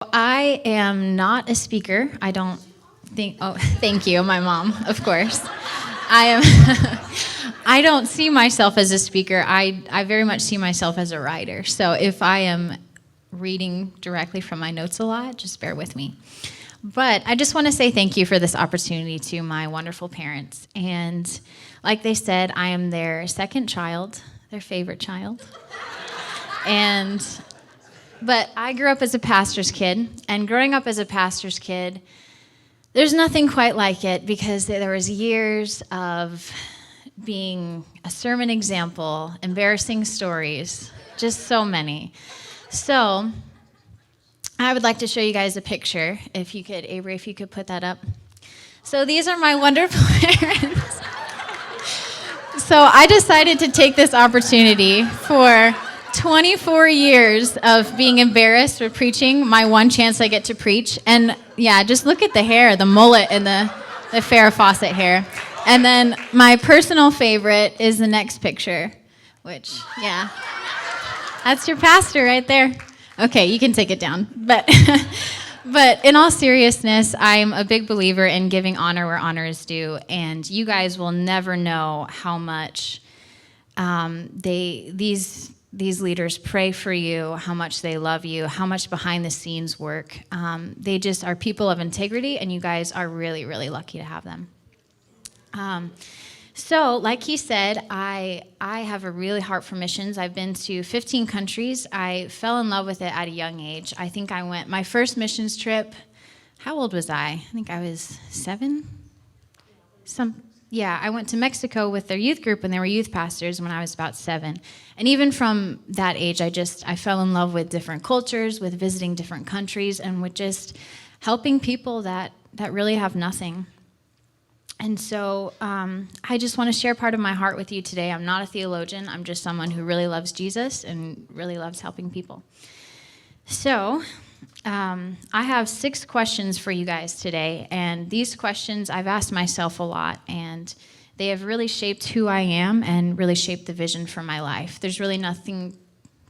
I am not a speaker. I don't think, oh, thank you, my mom, of course. I don't see myself as a speaker. I very much see myself as a writer. So if I am reading directly from my notes a lot, just bear with me. But I just want to say thank you for this opportunity to my wonderful parents. And like they said, I am their second child, their favorite child. But I grew up as a pastor's kid, and growing up as a pastor's kid, there's nothing quite like it because there was years of being a sermon example, embarrassing stories, just so many. So I would like to show you guys a picture. If you could, Avery, if you could put that up. So these are my wonderful parents. So I decided to take this opportunity for 24 years of being embarrassed for preaching, my one chance I get to preach. And yeah, just look at the hair, the mullet and the Farrah Fawcett hair. And then my personal favorite is the next picture, which, yeah, that's your pastor right there. Okay, you can take it down. But in all seriousness, I'm a big believer in giving honor where honor is due. And you guys will never know how much these leaders pray for you, how much they love you, how much behind the scenes work. They just are people of integrity, and you guys are really, really lucky to have them. So, like he said, I have a really heart for missions. I've been to 15 countries. I fell in love with it at a young age. I think I went, my first missions trip, how old was I? I think I was 7? I went to Mexico with their youth group, and they were youth pastors when I was about 7. And even from that age, I fell in love with different cultures, with visiting different countries, and with just helping people that really have nothing. And so I just want to share part of my heart with you today. I'm not a theologian. I'm just someone who really loves Jesus and really loves helping people. So I have 6 questions for you guys today, and these questions I've asked myself a lot, and they have really shaped who I am and really shaped the vision for my life. There's really nothing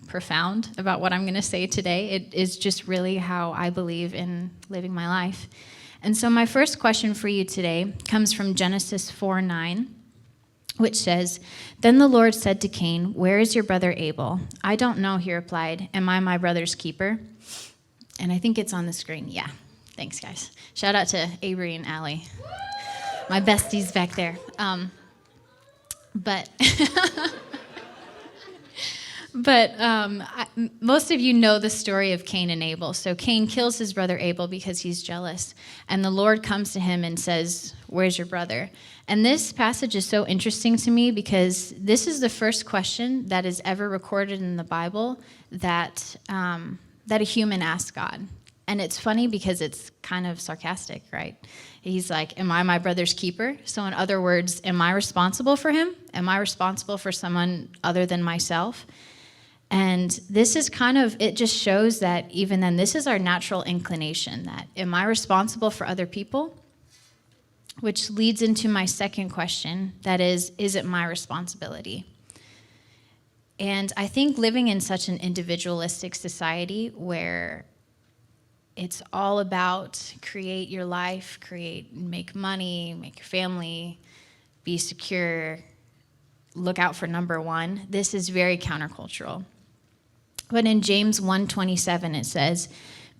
profound about what I'm going to say today. It is just really how I believe in living my life. And so my first question for you today comes from Genesis 4:9, which says, "Then the Lord said to Cain, 'Where is your brother Abel?' 'I don't know,' he replied. 'Am I my brother's keeper?'" And I think it's on the screen. Yeah. Thanks, guys. Shout out to Avery and Allie, my besties back there. Most of you know the story of Cain and Abel. So Cain kills his brother Abel because he's jealous. And the Lord comes to him and says, "Where's your brother?" And this passage is so interesting to me because this is the first question that is ever recorded in the Bible that a human asks God. And it's funny because it's kind of sarcastic, right? He's like, "Am I my brother's keeper?" So in other words, am I responsible for him? Am I responsible for someone other than myself? And this is it just shows that even then, this is our natural inclination, that am I responsible for other people? Which leads into my second question, that is it my responsibility? And I think living in such an individualistic society where it's all about create your life, make money, make your family, be secure, look out for number one, this is very countercultural. But in James 1:27, it says,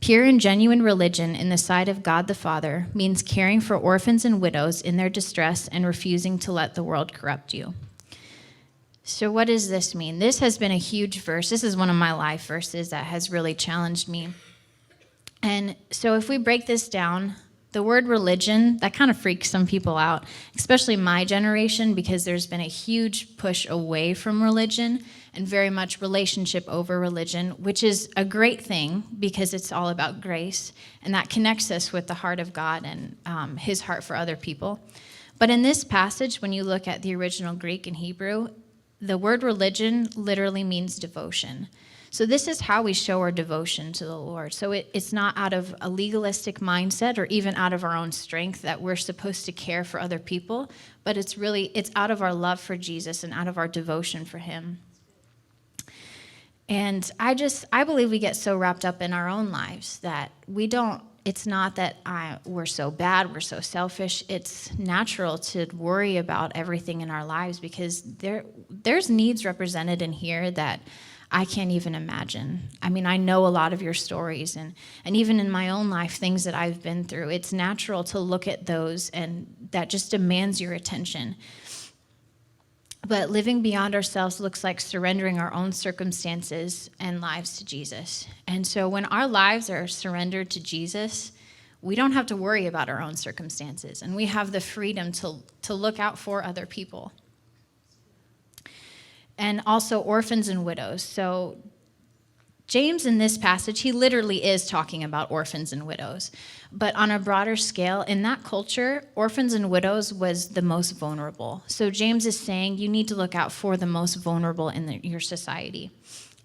"Pure and genuine religion in the sight of God the Father means caring for orphans and widows in their distress and refusing to let the world corrupt you." So what does this mean? This has been a huge verse. This is one of my life verses that has really challenged me. And so if we break this down, the word religion, that kind of freaks some people out, especially my generation, because there's been a huge push away from religion and very much relationship over religion, which is a great thing because it's all about grace, and that connects us with the heart of God and his heart for other people. But in this passage, when you look at the original Greek and Hebrew, the word religion literally means devotion. So this is how we show our devotion to the Lord. So it's not out of a legalistic mindset or even out of our own strength that we're supposed to care for other people, but it's out of our love for Jesus and out of our devotion for him. And I believe we get so wrapped up in our own lives that it's not that we're so bad, we're so selfish. It's natural to worry about everything in our lives because there's needs represented in here that I can't even imagine. I mean, I know a lot of your stories, and even in my own life, things that I've been through, it's natural to look at those, and that just demands your attention. But living beyond ourselves looks like surrendering our own circumstances and lives to Jesus. And so when our lives are surrendered to Jesus, we don't have to worry about our own circumstances, and we have the freedom to look out for other people. And also orphans and widows. So James in this passage, he literally is talking about orphans and widows. But on a broader scale, in that culture, orphans and widows was the most vulnerable. So James is saying you need to look out for the most vulnerable in your society.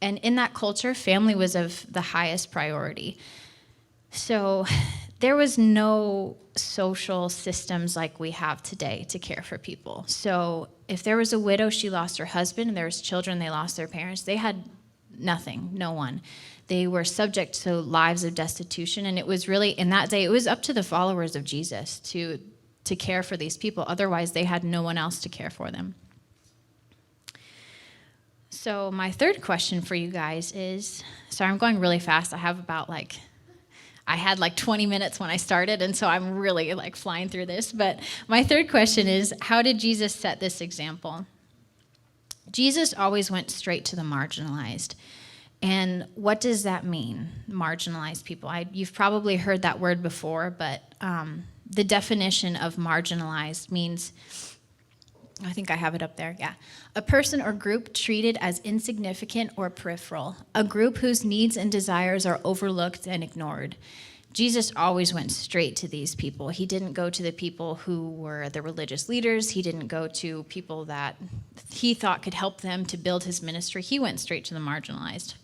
And in that culture, family was of the highest priority. So there was no social systems like we have today to care for people. So if there was a widow, she lost her husband, and there was children, they lost their parents. They had nothing, no one. They were subject to lives of destitution, and it was really, in that day, it was up to the followers of Jesus to care for these people. Otherwise, they had no one else to care for them. So my third question for you guys is, sorry, I'm going really fast. I had 20 minutes when I started, and so I'm really flying through this. But my third question is, how did Jesus set this example? Jesus always went straight to the marginalized. And what does that mean, marginalized people? You've probably heard that word before, but the definition of marginalized means, I think I have it up there, yeah. A person or group treated as insignificant or peripheral, a group whose needs and desires are overlooked and ignored. Jesus always went straight to these people. He didn't go to the people who were the religious leaders. He didn't go to people that he thought could help them to build his ministry. He went straight to the marginalized.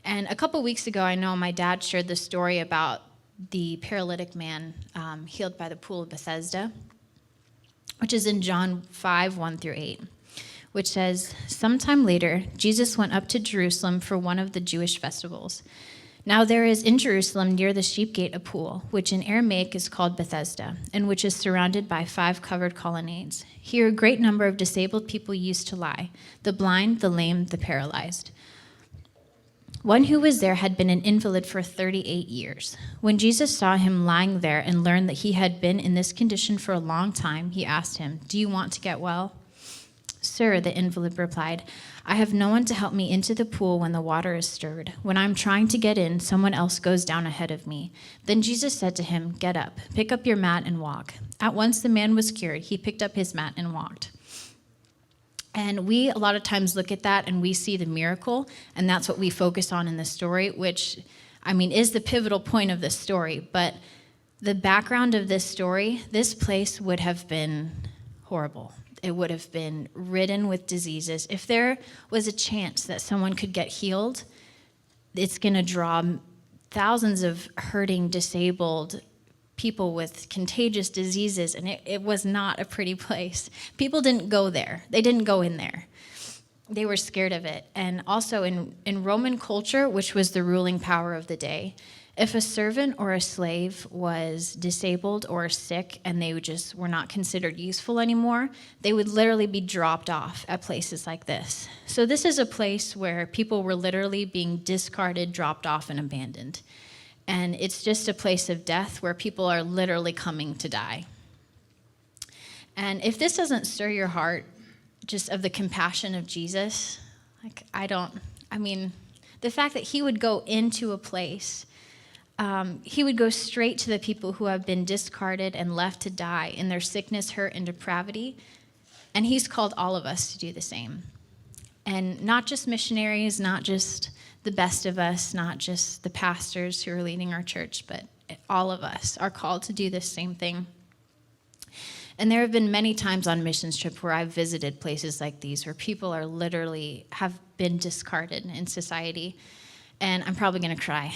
And a couple weeks ago, I know my dad shared the story about the paralytic man healed by the pool of Bethesda, which is in John 5, 1-8, which says, "Sometime later, Jesus went up to Jerusalem for one of the Jewish festivals. Now there is in Jerusalem near the sheep gate a pool, which in Aramaic is called Bethesda, and which is surrounded by 5 covered colonnades. Here a great number of disabled people used to lie, the blind, the lame, the paralyzed. One who was there had been an invalid for 38 years. When Jesus saw him lying there and learned that he had been in this condition for a long time, he asked him, 'Do you want to get well?' 'Sir,' the invalid replied, 'I have no one to help me into the pool when the water is stirred. When I'm trying to get in, someone else goes down ahead of me.' Then Jesus said to him, 'Get up, pick up your mat and walk.' At once the man was cured. He picked up his mat and walked." And we a lot of times look at that and we see the miracle, and that's what we focus on in the story, which, is the pivotal point of this story. But the background of this story, this place would have been horrible. It would have been ridden with diseases. If there was a chance that someone could get healed, it's going to draw thousands of hurting, disabled people with contagious diseases, and it was not a pretty place. People didn't go there. They didn't go in there. They were scared of it. And also in Roman culture, which was the ruling power of the day, if a servant or a slave was disabled or sick and they were not considered useful anymore, they would literally be dropped off at places like this. So this is a place where people were literally being discarded, dropped off, and abandoned. And it's just a place of death where people are literally coming to die. And if this doesn't stir your heart just of the compassion of Jesus, the fact that he would go into a place, he would go straight to the people who have been discarded and left to die in their sickness, hurt, and depravity. And he's called all of us to do the same. And not just missionaries, not just the best of us, not just the pastors who are leading our church, but all of us are called to do this same thing. And there have been many times on missions trip where I've visited places like these where people are literally have been discarded in society. And I'm probably going to cry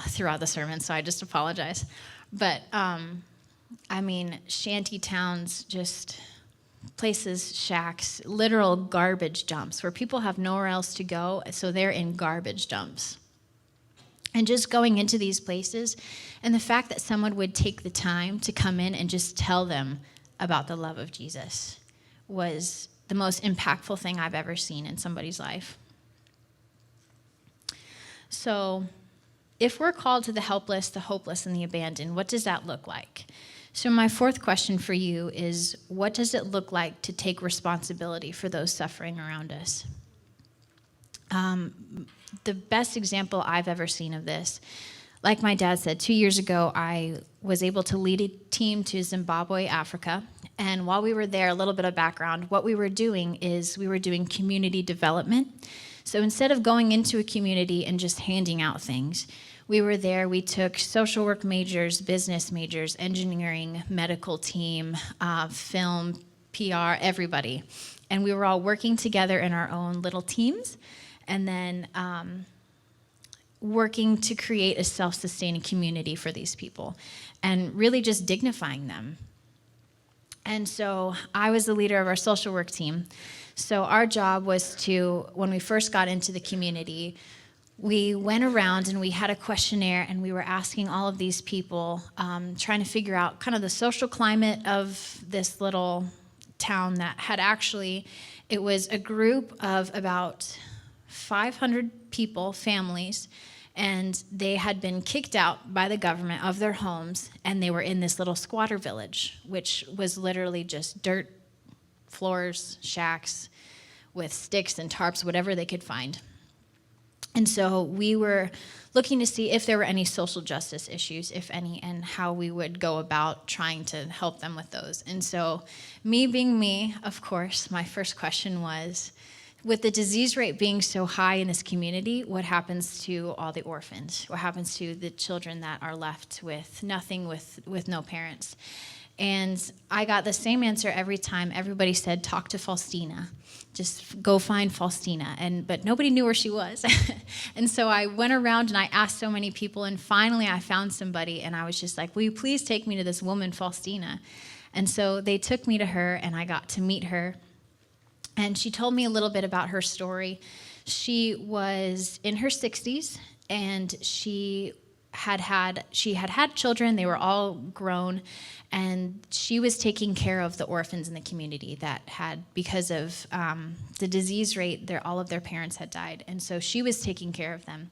throughout the sermon, so I just apologize. But, shanty towns, just places, shacks, literal garbage dumps where people have nowhere else to go, so they're in garbage dumps. And just going into these places, and the fact that someone would take the time to come in and just tell them about the love of Jesus was the most impactful thing I've ever seen in somebody's life. So, if we're called to the helpless, the hopeless, and the abandoned, what does that look like? So my fourth question for you is, what does it look like to take responsibility for those suffering around us? The best example I've ever seen of this, like my dad said, 2 years ago, I was able to lead a team to Zimbabwe, Africa. And while we were there, a little bit of background, what we were doing is we were doing community development. So instead of going into a community and just handing out things, we were there, we took social work majors, business majors, engineering, medical team, film, PR, everybody. And we were all working together in our own little teams, and then working to create a self-sustaining community for these people, and really just dignifying them. And so I was the leader of our social work team. So our job was to, when we first got into the community, we went around and we had a questionnaire, and we were asking all of these people, trying to figure out kind of the social climate of this little town that had actually, it was a group of about 500 people, families, and they had been kicked out by the government of their homes, and they were in this little squatter village, which was literally just dirt floors, shacks with sticks and tarps, whatever they could find. And so we were looking to see if there were any social justice issues, if any, and how we would go about trying to help them with those. And so me being me, of course, my first question was, with the disease rate being so high in this community, what happens to all the orphans? What happens to the children that are left with nothing, with no parents? And I got the same answer every time. Everybody said, talk to Faustina. Just go find Faustina. But nobody knew where she was. And so I went around and I asked so many people, and finally I found somebody, and I was just like, will you please take me to this woman, Faustina? And so they took me to her, and I got to meet her. And she told me a little bit about her story. She was in her 60s, and she had had children. They were all grown, and she was taking care of the orphans in the community that had, because of the disease rate, all of their parents had died, and so she was taking care of them.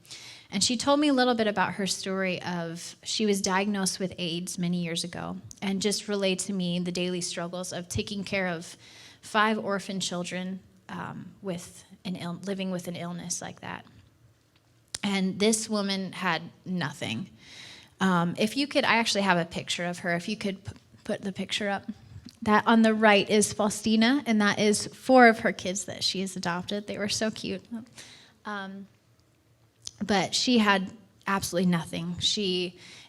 And she told me a little bit about her story of, she was diagnosed with AIDS many years ago, and just relayed to me the daily struggles of taking care of 5 orphan children living with an illness like that. And this woman had nothing. If you could, I actually have a picture of her. If you could put the picture up. That on the right is Faustina, and that is 4 of her kids that she has adopted. They were so cute. But she had absolutely nothing.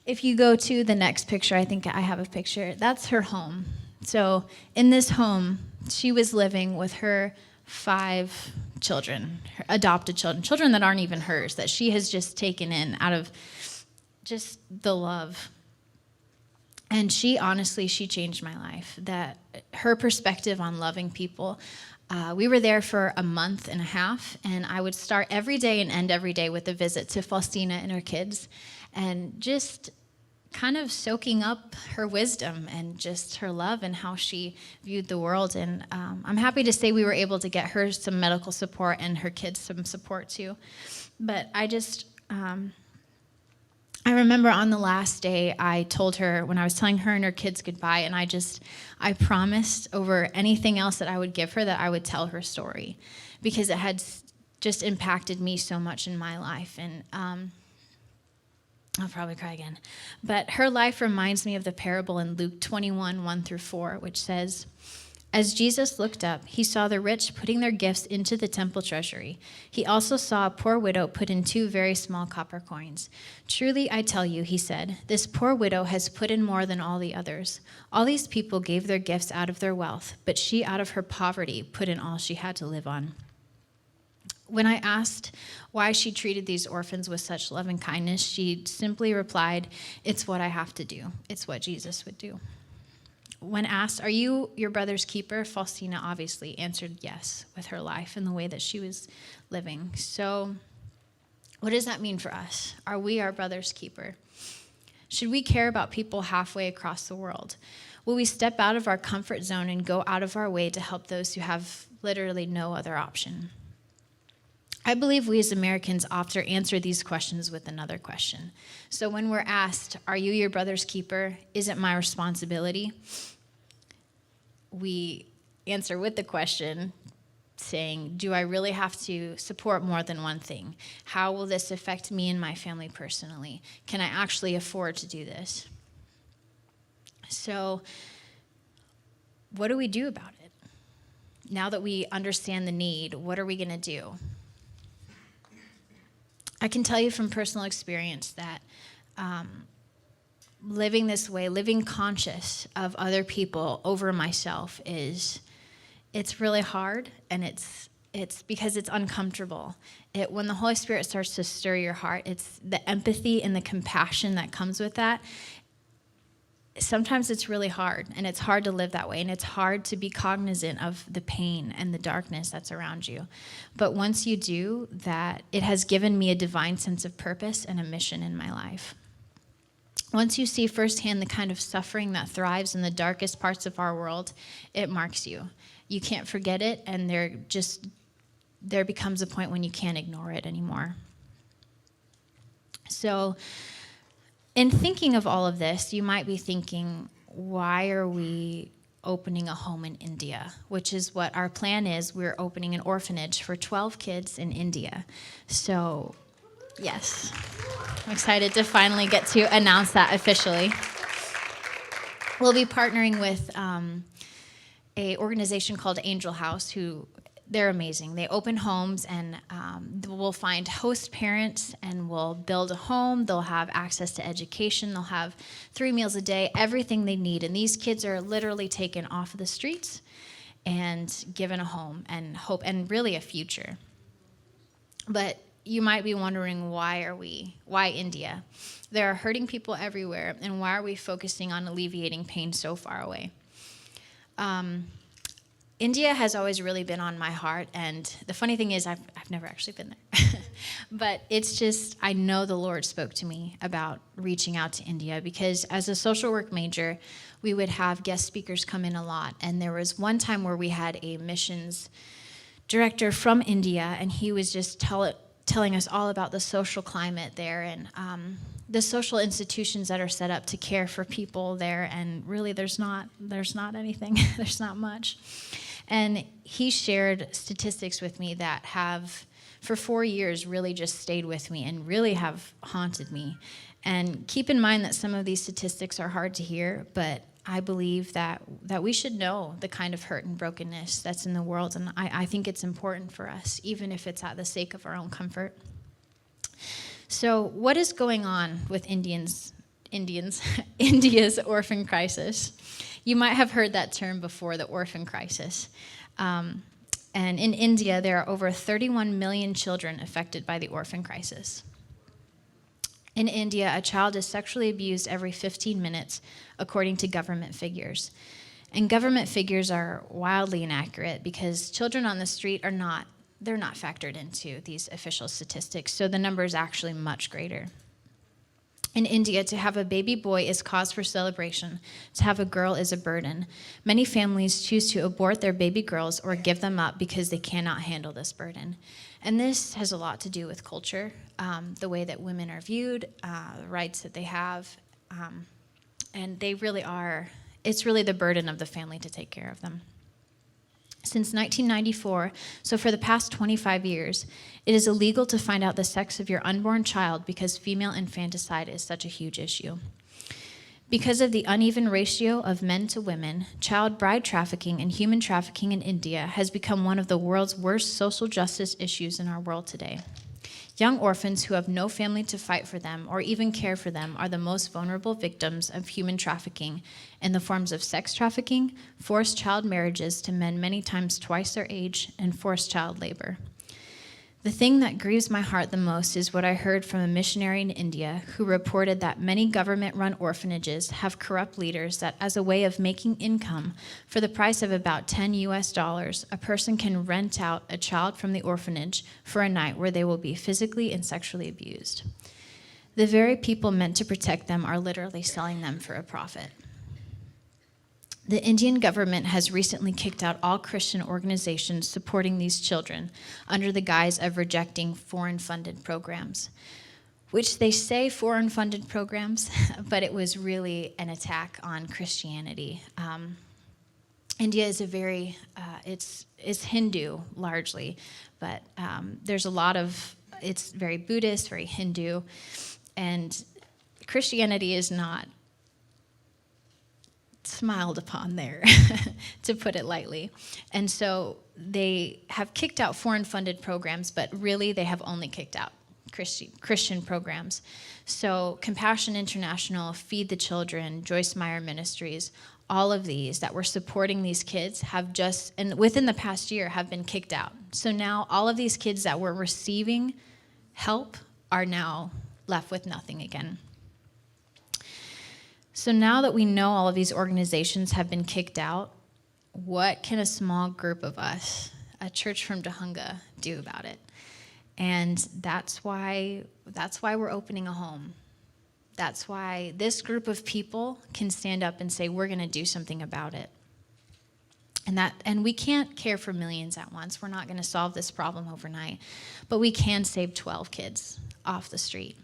If you go to the next picture, I think I have a picture. That's her home. So in this home, she was living with her 5 children, her adopted children that aren't even hers, that she has just taken in out of just the love. And she changed my life. That her perspective on loving people. We were there for a month and a half, and I would start every day and end every day with a visit to Faustina and her kids, and just kind of soaking up her wisdom and just her love and how she viewed the world. And I'm happy to say we were able to get her some medical support and her kids some support too. But I remember on the last day, I told her, when I was telling her and her kids goodbye, and I promised over anything else that I would give her that I would tell her story, because it had just impacted me so much in my life. And I'll probably cry again. But her life reminds me of the parable in Luke 21, 1-4, which says, as Jesus looked up, he saw the rich putting their gifts into the temple treasury. He also saw a poor widow put in 2 very small copper coins. Truly, I tell you, he said, this poor widow has put in more than all the others. All these people gave their gifts out of their wealth, but she, out of her poverty, put in all she had to live on. When I asked why she treated these orphans with such love and kindness, she simply replied, it's what I have to do. It's what Jesus would do. when asked, "Are you your brother's keeper?" Faustina obviously answered yes with her life and the way that she was living. So what does that mean for us? Are we our brother's keeper? Should we care about people halfway across the world? Will we step out of our comfort zone and go out of our way to help those who have literally no other option? I believe we as Americans often answer these questions with another question. So when we're asked, "Are you your brother's keeper? Is it my responsibility?" we answer with the question saying, "Do I really have to support more than one thing? How will this affect me and my family personally? Can I actually afford to do this?" So what do we do about it? Now that we understand the need, what are we going to do? I can tell you from personal experience that living this way, living conscious of other people over myself it's really hard, and it's because it's uncomfortable. When the Holy Spirit starts to stir your heart, it's the empathy and the compassion that comes with that. Sometimes it's really hard, and it's hard to live that way, and it's hard to be cognizant of the pain and the darkness that's around you. But once you do that, it has given me a divine sense of purpose and a mission in my life. Once you see firsthand the kind of suffering that thrives in the darkest parts of our world, it marks you. You can't forget it, and there becomes a point when you can't ignore it anymore. So in thinking of all of this, you might be thinking, why are we opening a home in India? Which is what our plan is. We're opening an orphanage for 12 kids in India. So, yes, I'm excited to finally get to announce that officially. We'll be partnering with a organization called Angel House, who they're amazing. They open homes, and we'll find host parents, and we'll build a home. They'll have access to education. They'll have 3 meals a day, everything they need. And these kids are literally taken off of the streets and given a home and hope and really a future. But you might be wondering, why India? There are hurting people everywhere, and why are we focusing on alleviating pain so far away? India has always really been on my heart, and the funny thing is I've never actually been there. But it's just, I know the Lord spoke to me about reaching out to India, because as a social work major, we would have guest speakers come in a lot, and there was one time where we had a missions director from India, and he was just telling us all about the social climate there and the social institutions that are set up to care for people there, and really there's not anything, there's not much. And he shared statistics with me that have, for 4 years, really just stayed with me and really have haunted me. And keep in mind that some of these statistics are hard to hear, but I believe that we should know the kind of hurt and brokenness that's in the world, and I think it's important for us, even if it's at the sake of our own comfort. So what is going on with India's orphan crisis? You might have heard that term before, the orphan crisis. And in India, there are over 31 million children affected by the orphan crisis. In India, a child is sexually abused every 15 minutes, according to government figures. And government figures are wildly inaccurate because children on the street they're not factored into these official statistics, so the number is actually much greater. In India, to have a baby boy is cause for celebration. To have a girl is a burden. Many families choose to abort their baby girls or give them up because they cannot handle this burden. And this has a lot to do with culture, the way that women are viewed, the rights that they have, and it's really the burden of the family to take care of them. Since 1994, so for the past 25 years, it is illegal to find out the sex of your unborn child because female infanticide is such a huge issue. Because of the uneven ratio of men to women, child bride trafficking and human trafficking in India has become one of the world's worst social justice issues in our world today. Young orphans who have no family to fight for them or even care for them are the most vulnerable victims of human trafficking in the forms of sex trafficking, forced child marriages to men many times twice their age, and forced child labor. The thing that grieves my heart the most is what I heard from a missionary in India who reported that many government-run orphanages have corrupt leaders that, as a way of making income, for the price of about $10, a person can rent out a child from the orphanage for a night where they will be physically and sexually abused. The very people meant to protect them are literally selling them for a profit. The Indian government has recently kicked out all Christian organizations supporting these children under the guise of rejecting foreign-funded programs, which they say foreign-funded programs, but it was really an attack on Christianity. India is it's Hindu largely, but there's a lot of, it's very Buddhist, very Hindu, and Christianity is not smiled upon there, to put it lightly. And so they have kicked out foreign-funded programs, but really they have only kicked out Christian programs. So Compassion International, Feed the Children, Joyce Meyer Ministries, all of these that were supporting these kids have just, and within the past year, have been kicked out. So now all of these kids that were receiving help are now left with nothing again. So now that we know all of these organizations have been kicked out, what can a small group of us, a church from Dahunga, do about it? And that's why we're opening a home. That's why this group of people can stand up and say, we're going to do something about it. And we can't care for millions at once. We're not going to solve this problem overnight. But we can save 12 kids off the street.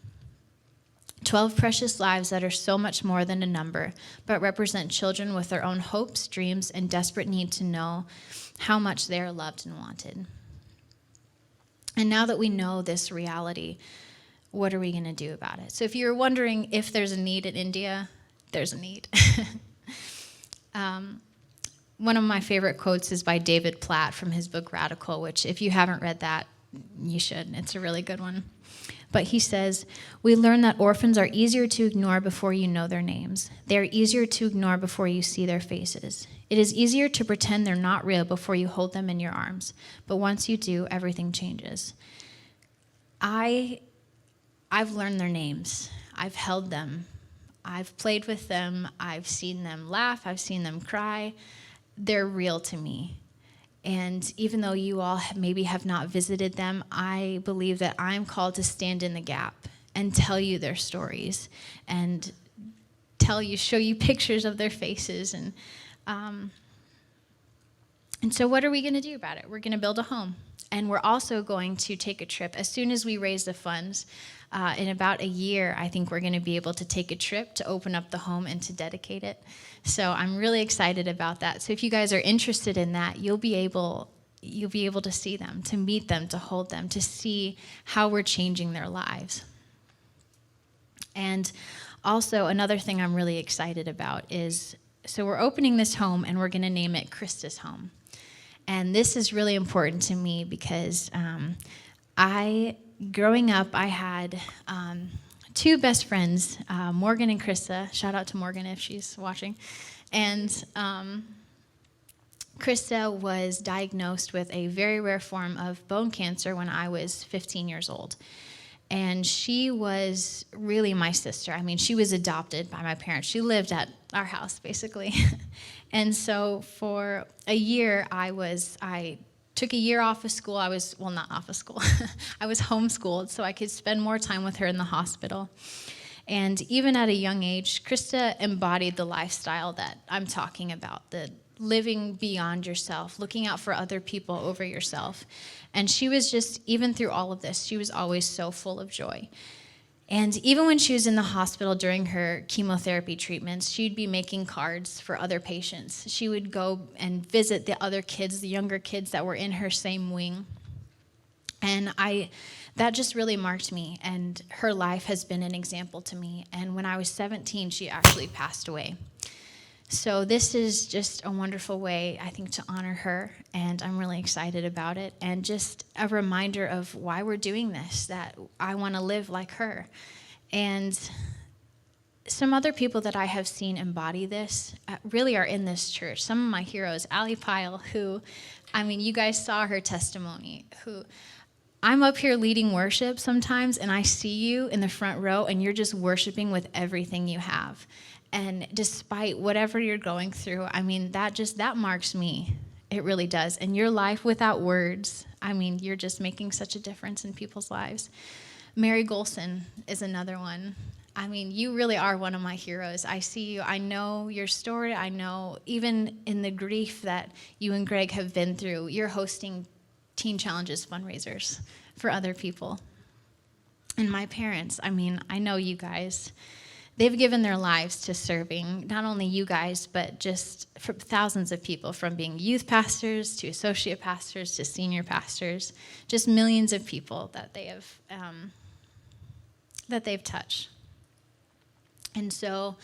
12 precious lives that are so much more than a number, but represent children with their own hopes, dreams, and desperate need to know how much they are loved and wanted. And now that we know this reality, what are we going to do about it? So if you're wondering if there's a need in India, there's a need. One of my favorite quotes is by David Platt from his book Radical, which if you haven't read that, you should. It's a really good one. But he says, we learn that orphans are easier to ignore before you know their names. They are easier to ignore before you see their faces. It is easier to pretend they're not real before you hold them in your arms. But once you do, everything changes. I've learned their names. I've held them. I've played with them. I've seen them laugh. I've seen them cry. They're real to me. And even though you all maybe have not visited them, I believe that I'm called to stand in the gap and tell you their stories and show you pictures of their faces. And so what are we going to do about it? We're going to build a home. And we're also going to take a trip. As soon as we raise the funds, in about a year, I think we're going to be able to take a trip to open up the home and to dedicate it. So I'm really excited about that. So if you guys are interested in that, you'll be able to see them, to meet them, to hold them, to see how we're changing their lives. And also another thing I'm really excited about is, so we're opening this home and we're going to name it Christa's Home. And this is really important to me because growing up, I had two best friends, Morgan and Christa. Shout out to Morgan if she's watching. And Christa was diagnosed with a very rare form of bone cancer when I was 15 years old. And she was really my sister. I mean, she was adopted by my parents. She lived at our house, basically. And so for a year, I took a year off of school. Not off of school. I was homeschooled so I could spend more time with her in the hospital. And even at a young age, Christa embodied the lifestyle that I'm talking about, the living beyond yourself, looking out for other people over yourself. And she was just, even through all of this, she was always so full of joy. And even when she was in the hospital during her chemotherapy treatments, she'd be making cards for other patients. She would go and visit the other kids, the younger kids that were in her same wing. And that just really marked me. And her life has been an example to me. And when I was 17, she actually passed away. So this is just a wonderful way, I think, to honor her, and I'm really excited about it. And just a reminder of why we're doing this, that I want to live like her. And some other people that I have seen embody this really are in this church. Some of my heroes, Allie Pyle, who, I mean, you guys saw her testimony, who I'm up here leading worship sometimes, and I see you in the front row, and you're just worshiping with everything you have. And despite whatever you're going through, I mean, that marks me. It really does. And your life without words, I mean, you're just making such a difference in people's lives. Mary Golson is another one. I mean, you really are one of my heroes. I see you. I know your story. I know even in the grief that you and Greg have been through, you're hosting Teen Challenges fundraisers for other people. And my parents, I mean, I know you guys. They've given their lives to serving not only you guys, but just for thousands of people, from being youth pastors to associate pastors to senior pastors, just millions of people that they've touched. And so,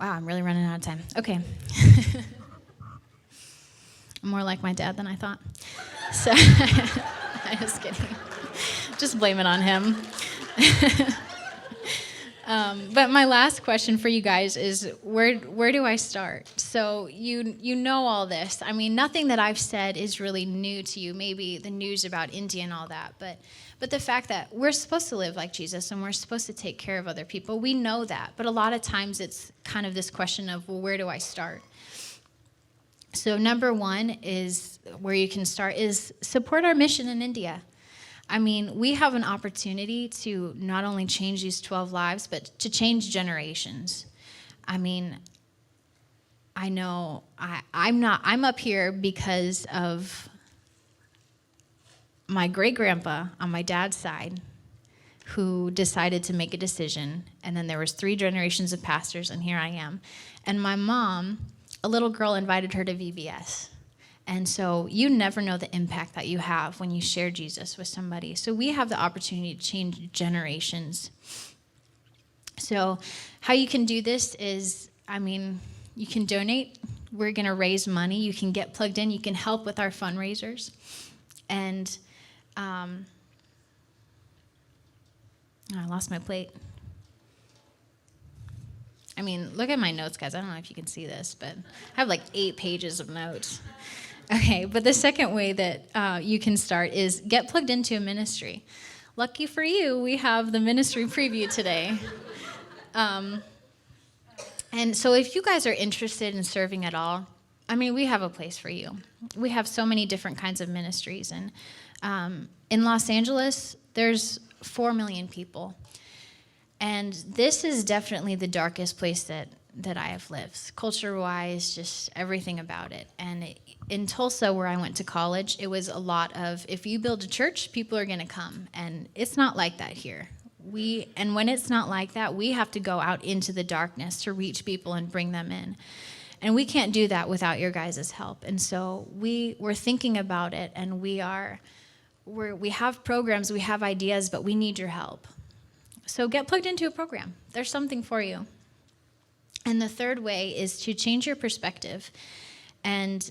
wow, I'm really running out of time. Okay. I'm more like my dad than I thought. So, I'm just kidding. Just blame it on him. But my last question for you guys is, where do I start? So you know all this. I mean, nothing that I've said is really new to you. Maybe the news about India and all that, but the fact that we're supposed to live like Jesus and we're supposed to take care of other people, we know that. But a lot of times it's kind of this question of, well, where do I start? So number one is where you can start is support our mission in India. I mean, we have an opportunity to not only change these 12 lives, but to change generations. I mean, I know I'm up here because of my great-grandpa on my dad's side who decided to make a decision, and then there was 3 generations of pastors, and here I am. And my mom, a little girl invited her to VBS. And so you never know the impact that you have when you share Jesus with somebody. So we have the opportunity to change generations. So how you can do this is, I mean, you can donate. We're going to raise money. You can get plugged in. You can help with our fundraisers. And I lost my plate. I mean, look at my notes, guys. I don't know if you can see this, but I have like 8 pages of notes. Okay, but the second way that you can start is get plugged into a ministry. Lucky for you, we have the ministry preview today. And so if you guys are interested in serving at all, I mean, we have a place for you. We have so many different kinds of ministries. And in Los Angeles, there's 4 million people. And this is definitely the darkest place that I have lived, culture-wise, just everything about it. And in Tulsa, where I went to college, it was a lot of, if you build a church, people are going to come. And it's not like that here. And when it's not like that, we have to go out into the darkness to reach people and bring them in. And we can't do that without your guys' help. And so we're thinking about it, and we have programs, we have ideas, but we need your help. So get plugged into a program. There's something for you. And the third way is to change your perspective. And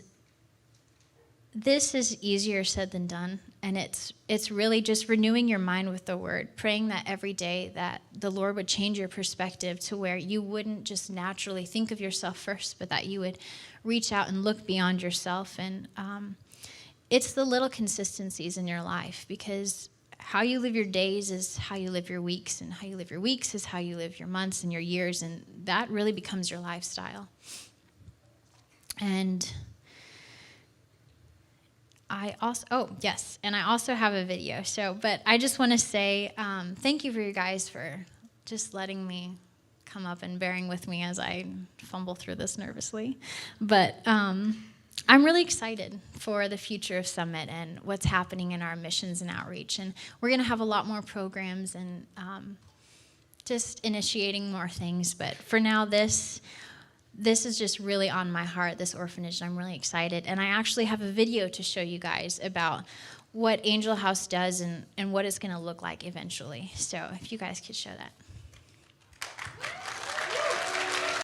this is easier said than done. And it's really just renewing your mind with the word, praying that every day that the Lord would change your perspective to where you wouldn't just naturally think of yourself first, but that you would reach out and look beyond yourself. And it's the little consistencies in your life, because how you live your days is how you live your weeks, and how you live your weeks is how you live your months and your years, and that really becomes your lifestyle. And I also have a video. But I just want to say thank you for you guys for just letting me come up and bearing with me as I fumble through this nervously. But I'm really excited for the future of Summit and what's happening in our missions and outreach. And we're going to have a lot more programs and just initiating more things. But for now, this is just really on my heart, this orphanage, and I'm really excited. And I actually have a video to show you guys about what Angel House does and what it's going to look like eventually. So if you guys could show that.